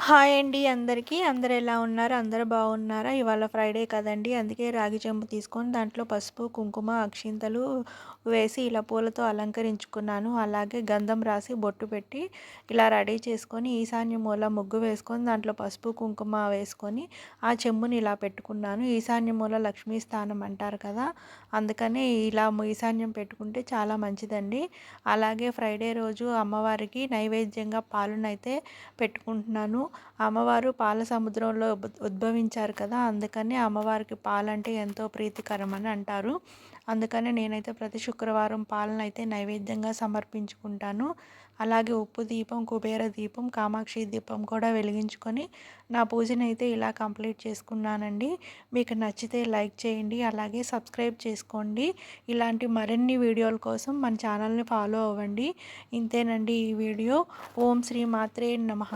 Hi అండి అందరికీ. అందరూ ఎలా ఉన్నారు? అందరూ బాగున్నారా? ఇవాళ ఫ్రైడే కదండీ! అందుకే రాగి చెంబు తీసుకొని దాంట్లో పసుపు, కుంకుమ, అక్షింతలు వేసి ఇలా పూలతో అలంకరించుకున్నాను. అలాగే గంధం రాసి బొట్టు పెట్టి ఇలా రెడీ చేసుకొని ఈశాన్య మూల ముగ్గు వేసుకొని దాంట్లో పసుపు, కుంకుమ వేసుకొని ఆ చెంబుని ఇలా పెట్టుకున్నాను. ఈశాన్య మూల లక్ష్మీ స్థానం అంటారు కదా! అందుకని ఇలా ఈశాన్యం పెట్టుకుంటే చాలా మంచిదండి. అలాగే ఫ్రైడే రోజు అమ్మవారికి నైవేద్యంగా పాలనైతే పెట్టుకుంటున్నాను. అమ్మవారు పాల సముద్రంలో ఉద్భవించారు కదా! అందుకని అమ్మవారికి పాలంటే ఎంతో ప్రీతికరం అని అంటారు. అందుకని నేనైతే ప్రతి శుక్రవారం పాలనైతే నైవేద్యంగా సమర్పించుకుంటాను. అలాగే ఉప్పు దీపం, కుబేర దీపం, కామాక్షి దీపం కూడా వెలిగించుకొని నా పూజనైతే ఇలా కంప్లీట్ చేసుకున్నానండి. మీకు నచ్చితే లైక్ చేయండి. అలాగే సబ్స్క్రైబ్ చేసుకోండి. ఇలాంటి మరిన్ని వీడియోల కోసం మన ఛానల్ని ఫాలో అవ్వండి. ఇంతేనండి ఈ వీడియో. ఓం శ్రీ మాత్రే నమః.